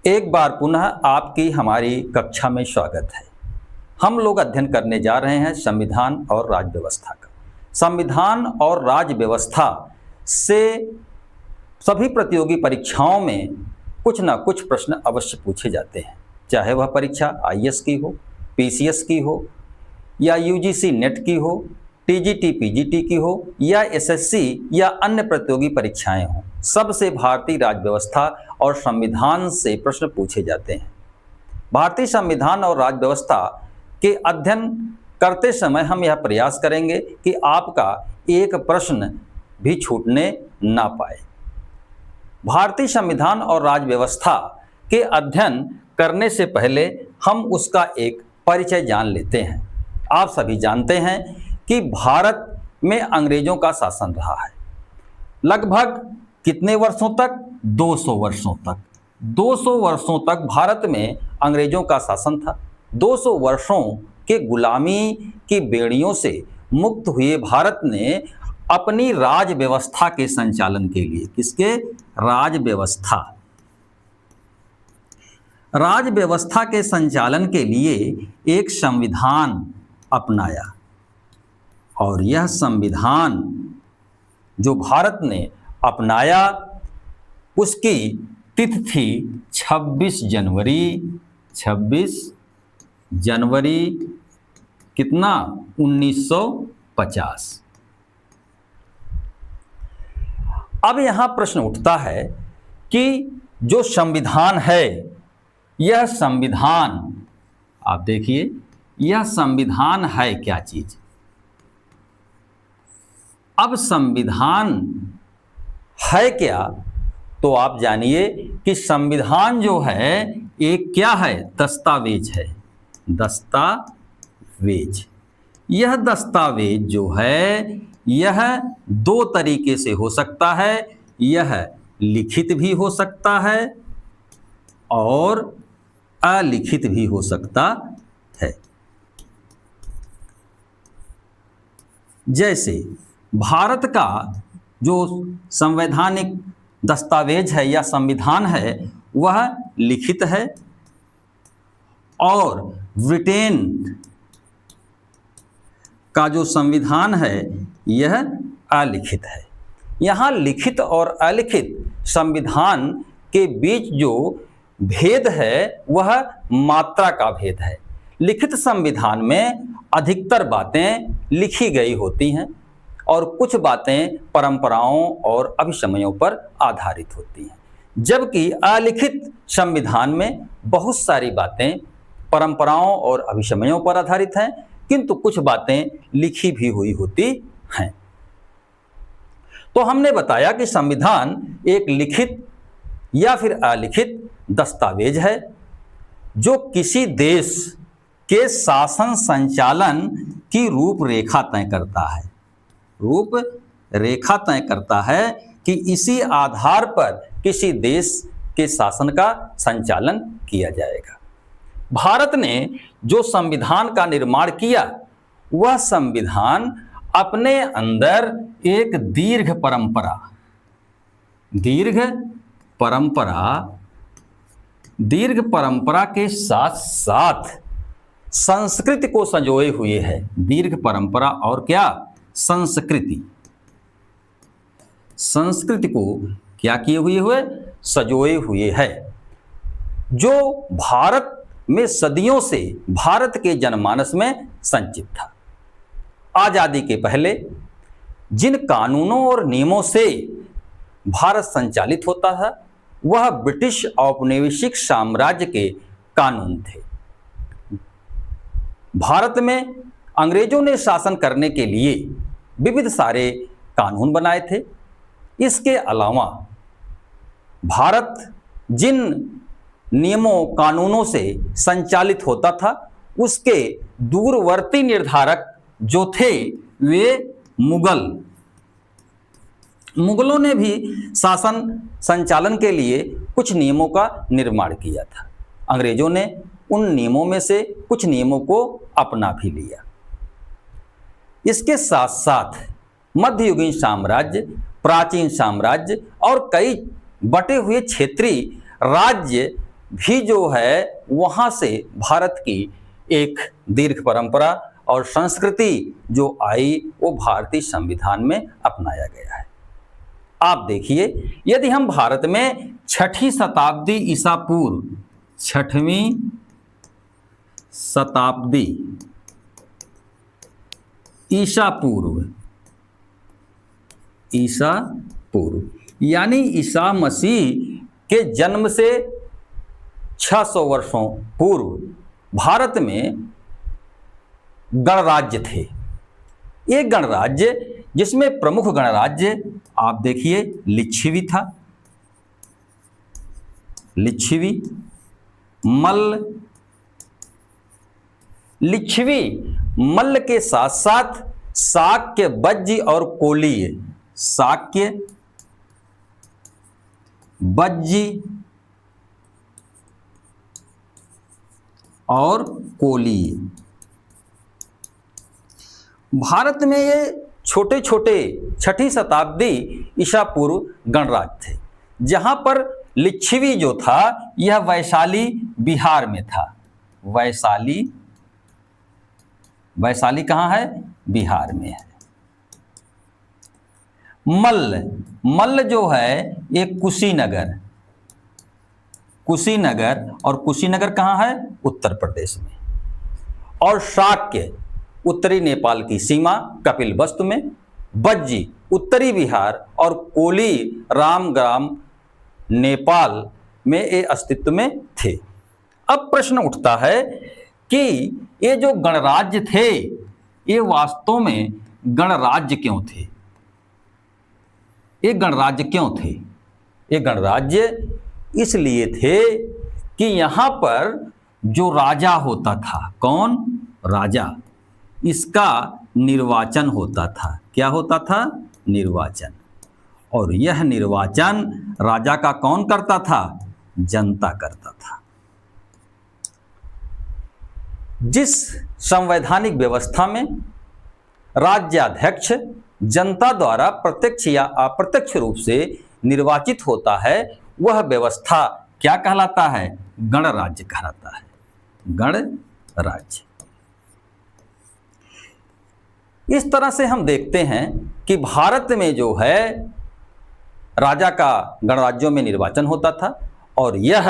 एक बार पुनः आपकी हमारी कक्षा में स्वागत है। हम लोग अध्ययन करने जा रहे हैं संविधान और राज्य व्यवस्था का। संविधान और राज्य व्यवस्था से सभी प्रतियोगी परीक्षाओं में कुछ न कुछ प्रश्न अवश्य पूछे जाते हैं, चाहे वह परीक्षा आईएएस की हो, पीसीएस की हो या यूजीसी नेट की हो, टीजीटी पीजीटी की हो या एसएससी या अन्य प्रतियोगी परीक्षाएं हों। सबसे भारतीय राज्य व्यवस्था और संविधान से प्रश्न पूछे जाते हैं। भारतीय संविधान और राज्य व्यवस्था के अध्ययन करते समय हम यह प्रयास करेंगे कि आपका एक प्रश्न भी छूटने ना पाए। भारतीय संविधान और राज्य व्यवस्था के अध्ययन करने से पहले हम उसका एक परिचय जान लेते हैं। आप सभी जानते हैं कि भारत में अंग्रेजों का शासन रहा है लगभग कितने वर्षों तक? 200 वर्षों तक। 200 वर्षों तक भारत में अंग्रेजों का शासन था। 200 वर्षों के गुलामी की बेड़ियों से मुक्त हुए भारत ने अपनी राज व्यवस्था के संचालन के लिए, किसके? राज व्यवस्था के संचालन के लिए एक संविधान अपनाया और यह संविधान जो भारत ने अपनाया उसकी तिथि थी 26 जनवरी कितना? 1950। अब यहाँ प्रश्न उठता है कि जो संविधान है, यह संविधान, आप देखिए, यह संविधान है क्या चीज? अब संविधान है क्या? तो आप जानिए कि संविधान जो है एक क्या है? दस्तावेज है। दस्तावेज। यह दस्तावेज जो है यह दो तरीके से हो सकता है। यह लिखित भी हो सकता है और अलिखित भी हो सकता है। जैसे भारत का जो संवैधानिक दस्तावेज है या संविधान है वह लिखित है और ब्रिटेन का जो संविधान है यह अलिखित है। यहाँ लिखित और अलिखित संविधान के बीच जो भेद है वह मात्रा का भेद है। लिखित संविधान में अधिकतर बातें लिखी गई होती हैं और कुछ बातें परंपराओं और अभिसमयों पर आधारित होती हैं, जबकि अलिखित संविधान में बहुत सारी बातें परंपराओं और अभिसमयों पर आधारित हैं, किंतु कुछ बातें लिखी भी हुई होती हैं। तो हमने बताया कि संविधान एक लिखित या फिर अलिखित दस्तावेज है जो किसी देश के शासन संचालन की रूपरेखा तय करता है। रूपरेखा तय करता है कि इसी आधार पर किसी देश के शासन का संचालन किया जाएगा। भारत ने जो संविधान का निर्माण किया वह संविधान अपने अंदर एक दीर्घ परंपरा के साथ साथ संस्कृति को संजोए हुए है। दीर्घ परंपरा और क्या? संस्कृति को क्या किए हुए? सजोए हुए है, जो भारत में सदियों से भारत के जनमानस में संचित था। आजादी के पहले जिन कानूनों और नियमों से भारत संचालित होता था वह ब्रिटिश औपनिवेशिक साम्राज्य के कानून थे। भारत में अंग्रेजों ने शासन करने के लिए विविध सारे कानून बनाए थे। इसके अलावा भारत जिन नियमों कानूनों से संचालित होता था उसके दूरवर्ती निर्धारक जो थे वे मुगलों ने भी शासन संचालन के लिए कुछ नियमों का निर्माण किया था। अंग्रेजों ने उन नियमों में से कुछ नियमों को अपना भी लिया। इसके साथ साथ मध्ययुगीन साम्राज्य, प्राचीन साम्राज्य और कई बटे हुए क्षेत्रीय राज्य भी जो है वहाँ से भारत की एक दीर्घ परंपरा और संस्कृति जो आई वो भारतीय संविधान में अपनाया गया है। आप देखिए, यदि हम भारत में 6वीं शताब्दी ईसा पूर्व, 6वीं शताब्दी ईसा पूर्व यानी ईसा मसीह के जन्म से 600 वर्षों पूर्व भारत में गणराज्य थे। एक गणराज्य जिसमें प्रमुख गणराज्य आप देखिए लिच्छवी था, लिच्छवी, मल्ल, लिच्छवी मल्ल के साथ साथ शाक्य, बज्जी और कोलीय, शाक्य, बज्जी और कोलीय। भारत में ये छोटे छोटे 6वीं शताब्दी ईसा पूर्व गणराज्य थे, जहां पर लिच्छवी जो था यह वैशाली बिहार में था। वैशाली कहाँ है? बिहार में है। मल्ल जो है ये कुशीनगर और कुशीनगर कहाँ है? उत्तर प्रदेश में। और शाक्य उत्तरी नेपाल की सीमा कपिलवस्तु में, बज्जी उत्तरी बिहार और कोली रामग्राम नेपाल में ये अस्तित्व में थे। अब प्रश्न उठता है कि ये जो गणराज्य थे ये वास्तव में गणराज्य क्यों थे? ये गणराज्य क्यों थे? ये गणराज्य इसलिए थे कि यहाँ पर जो राजा होता था, कौन? राजा, इसका निर्वाचन होता था। क्या होता था? निर्वाचन। और यह निर्वाचन राजा का कौन करता था? जनता करता था। जिस संवैधानिक व्यवस्था में राज्याध्यक्ष जनता द्वारा प्रत्यक्ष या अप्रत्यक्ष रूप से निर्वाचित होता है वह व्यवस्था क्या कहलाता है? गणराज्य कहलाता है। गणराज्य। इस तरह से हम देखते हैं कि भारत में जो है राजा का गणराज्यों में निर्वाचन होता था और यह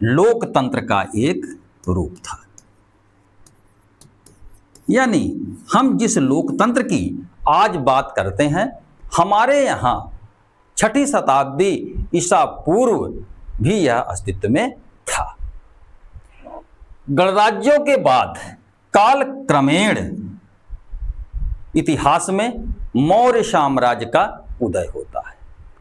लोकतंत्र का एक रूप था। यानी हम जिस लोकतंत्र की आज बात करते हैं, हमारे यहाँ 6वीं शताब्दी ईसा पूर्व भी यह अस्तित्व में था। गणराज्यों के बाद काल क्रमेण इतिहास में मौर्य साम्राज्य का उदय होता है,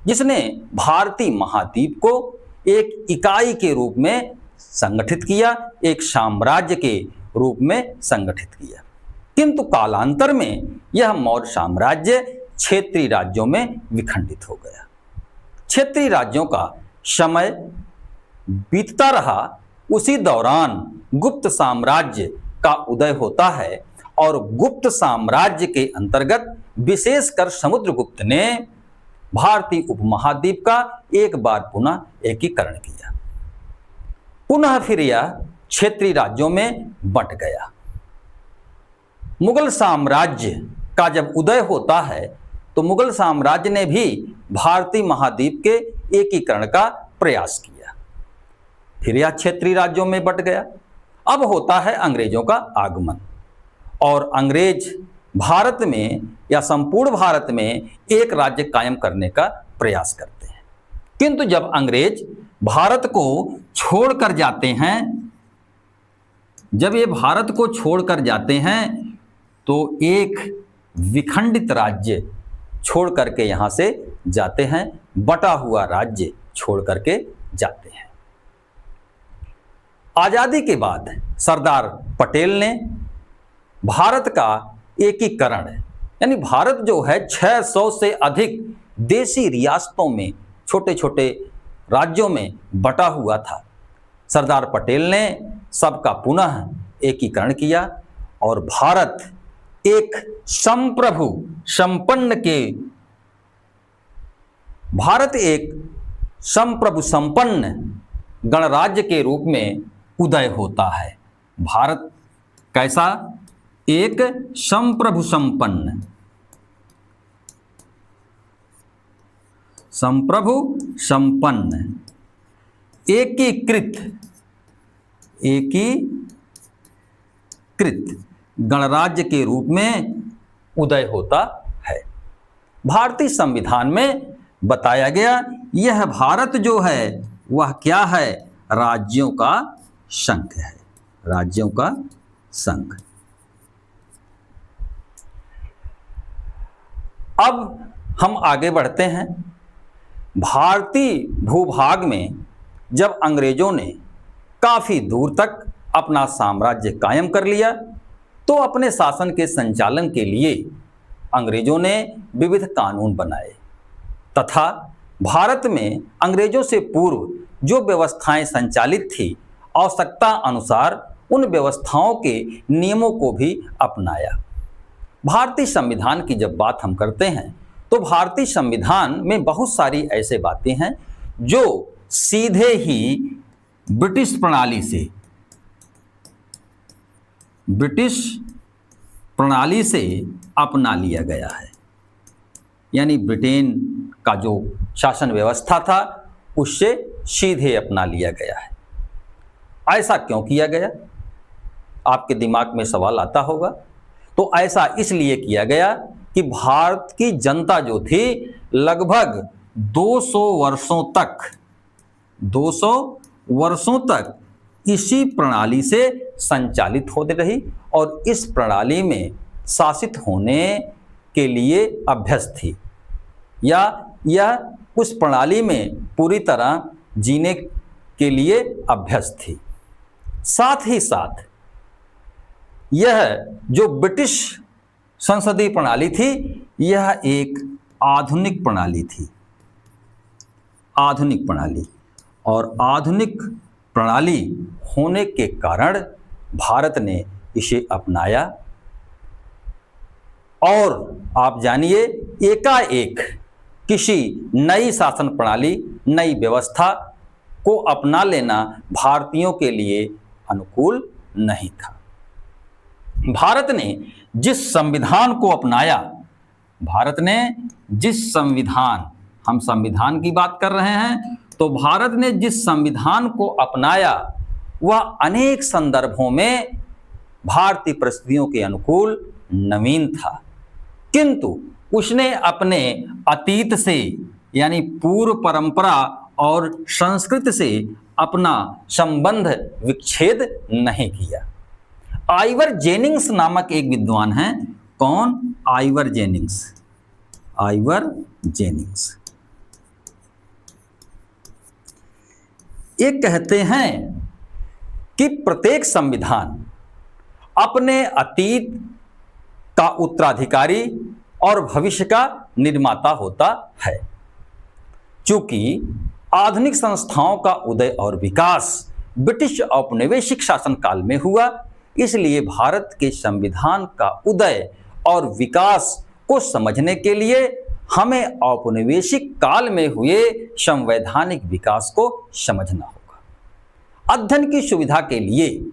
जिसने भारतीय महाद्वीप को एक इकाई के रूप में संगठित किया, एक साम्राज्य के रूप में संगठित किया। किंतु कालांतर में यह मौर्य साम्राज्य क्षेत्रीय राज्यों में विखंडित हो गया। क्षेत्रीय राज्यों का समय बीतता रहा, उसी दौरान गुप्त साम्राज्य का उदय होता है और गुप्त साम्राज्य के अंतर्गत विशेषकर समुद्रगुप्त ने भारतीय उपमहाद्वीप का एक बार पुनः एकीकरण किया। पुनः फिर यह क्षेत्रीय राज्यों में बंट गया। मुगल साम्राज्य का जब उदय होता है तो मुगल साम्राज्य ने भी भारतीय महाद्वीप के एकीकरण का प्रयास किया। फिर यह क्षेत्रीय राज्यों में बंट गया। अब होता है अंग्रेजों का आगमन और अंग्रेज भारत में या संपूर्ण भारत में एक राज्य कायम करने का प्रयास करते हैं। किंतु जब अंग्रेज भारत को छोड़कर जाते हैं, जब ये भारत को छोड़कर जाते हैं तो एक विखंडित राज्य छोड़ करके यहाँ से जाते हैं, बटा हुआ राज्य छोड़ करके जाते हैं। आज़ादी के बाद सरदार पटेल ने भारत का एकीकरण, यानी भारत जो है 600 से अधिक देशी रियासतों में, छोटे छोटे राज्यों में बटा हुआ था। सरदार पटेल ने सबका पुनः एकीकरण किया और भारत एक संप्रभु संपन्न गणराज्य के रूप में उदय होता है। भारत कैसा? एक संप्रभु संपन्न, संप्रभु संपन्न, एकीकृत गणराज्य के रूप में उदय होता है। भारतीय संविधान में बताया गया यह भारत जो है वह क्या है? राज्यों का संघ है, राज्यों का संघ। अब हम आगे बढ़ते हैं। भारतीय भूभाग में जब अंग्रेजों ने काफी दूर तक अपना साम्राज्य कायम कर लिया तो अपने शासन के संचालन के लिए अंग्रेजों ने विविध कानून बनाए तथा भारत में अंग्रेजों से पूर्व जो व्यवस्थाएं संचालित थी आवश्यकता अनुसार उन व्यवस्थाओं के नियमों को भी अपनाया। भारतीय संविधान की जब बात हम करते हैं तो भारतीय संविधान में बहुत सारी ऐसे बातें हैं जो सीधे ही ब्रिटिश प्रणाली से अपना लिया गया है। यानी ब्रिटेन का जो शासन व्यवस्था था उससे सीधे अपना लिया गया है। ऐसा क्यों किया गया? आपके दिमाग में सवाल आता होगा। तो ऐसा इसलिए किया गया कि भारत की जनता जो थी लगभग 200 वर्षों तक इसी प्रणाली से संचालित होती रही और इस प्रणाली में शासित होने के लिए अभ्यस्त थी या यह उस प्रणाली में पूरी तरह जीने के लिए अभ्यस्त थी। साथ ही साथ यह जो ब्रिटिश संसदीय प्रणाली थी यह एक आधुनिक प्रणाली थी, आधुनिक प्रणाली। और आधुनिक प्रणाली होने के कारण भारत ने इसे अपनाया और आप जानिए एकाएक किसी नई शासन प्रणाली, नई व्यवस्था को अपना लेना भारतीयों के लिए अनुकूल नहीं था। भारत ने जिस संविधान को अपनाया, भारत ने जिस संविधान, हम संविधान की बात कर रहे हैं, तो भारत ने जिस संविधान को अपनाया वह अनेक संदर्भों में भारतीय परिस्थितियों के अनुकूल नवीन था, किंतु उसने अपने अतीत से यानी पूर्व परंपरा और संस्कृति से अपना संबंध विच्छेद नहीं किया। आइवर जेनिंग्स नामक एक विद्वान हैं। कौन? Ivor Jennings. आइवर जेनिंग्स ये कहते हैं कि प्रत्येक संविधान अपने अतीत का उत्तराधिकारी और भविष्य का निर्माता होता है। चूंकि आधुनिक संस्थाओं का उदय और विकास ब्रिटिश औपनिवेशिक शासन काल में हुआ, इसलिए भारत के संविधान का उदय और विकास को समझने के लिए हमें औपनिवेशिक काल में हुए संवैधानिक विकास को समझना होगा। अध्ययन की सुविधा के लिए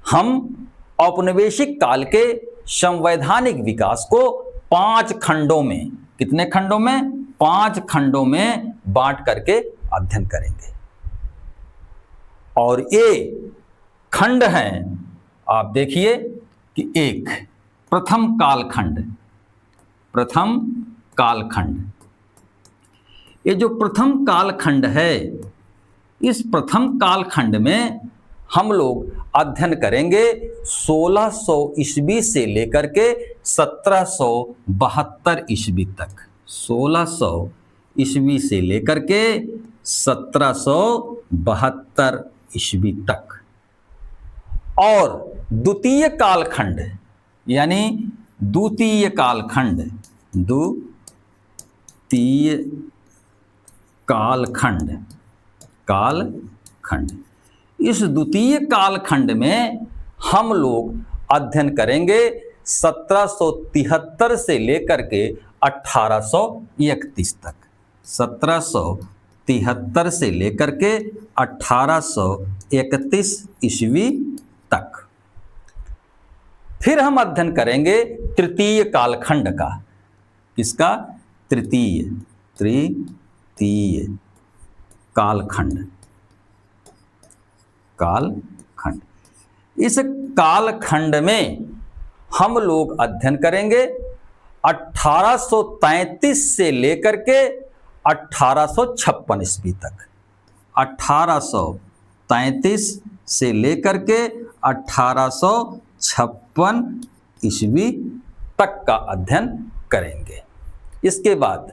हम औपनिवेशिक काल के संवैधानिक विकास को 5 खंडों में, कितने खंडों में? 5 खंडों में बांट करके अध्ययन करेंगे। और ये खंड हैं, आप देखिए कि एक प्रथम कालखंड, प्रथम कालखंड। ये जो प्रथम कालखंड है, इस प्रथम कालखंड में हम लोग अध्ययन करेंगे 1600 ईस्वी से लेकर के 1772 ईस्वी तक। 1600 ईस्वी से लेकर के 1772 ईस्वी तक। और द्वितीय कालखंड यानी द्वितीय कालखंड, द्वितीय कालखंड, कालखंड। इस द्वितीय कालखंड में हम लोग अध्ययन करेंगे 1773 से लेकर के 1831 तक। 1773 से लेकर के 1831 ईस्वी तक। फिर हम अध्ययन करेंगे तृतीय कालखंड का। किसका? तृतीय कालखंड। इस कालखंड में हम लोग अध्ययन करेंगे 1833 से लेकर के 1856 ईस्वी तक। 1833 से लेकर के 1856 ईस्वी तक का अध्ययन करेंगे। इसके बाद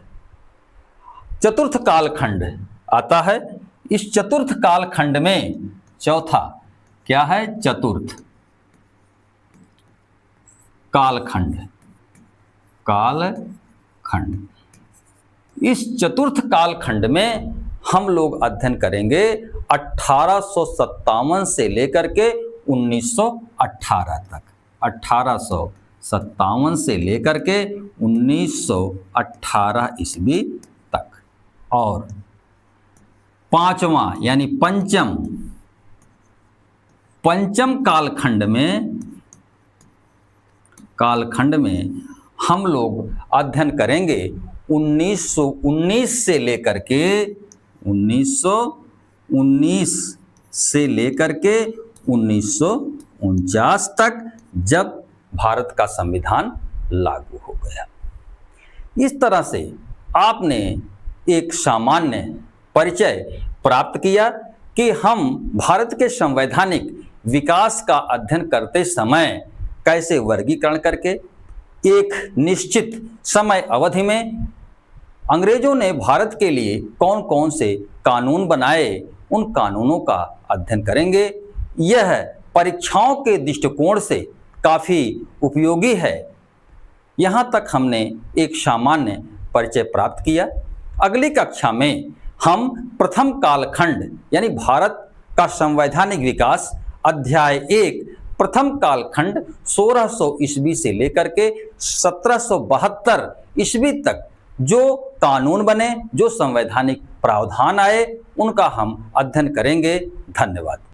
चतुर्थ कालखंड आता है। इस चतुर्थ कालखंड में चौथा क्या है? चतुर्थ कालखंड। इस चतुर्थ कालखंड में हम लोग अध्ययन करेंगे 1857 से लेकर के 1918 तक। 1857 से लेकर के 1918 ईस्वी तक। और पांचवा यानी पंचम कालखंड में हम लोग अध्ययन करेंगे 1919 से लेकर के 1949 तक, जब भारत का संविधान लागू हो गया। इस तरह से आपने एक सामान्य परिचय प्राप्त किया कि हम भारत के संवैधानिक विकास का अध्ययन करते समय कैसे वर्गीकरण करके एक निश्चित समय अवधि में अंग्रेजों ने भारत के लिए कौन कौन से कानून बनाए, उन कानूनों का अध्ययन करेंगे। यह परीक्षाओं के दृष्टिकोण से काफ़ी उपयोगी है। यहाँ तक हमने एक सामान्य परिचय प्राप्त किया। अगली कक्षा में हम प्रथम कालखंड यानी भारत का संवैधानिक विकास अध्याय 1 प्रथम कालखंड 1600 ईस्वी से लेकर के 1772 ईस्वी तक जो कानून बने, जो संवैधानिक प्रावधान आए, उनका हम अध्ययन करेंगे। धन्यवाद।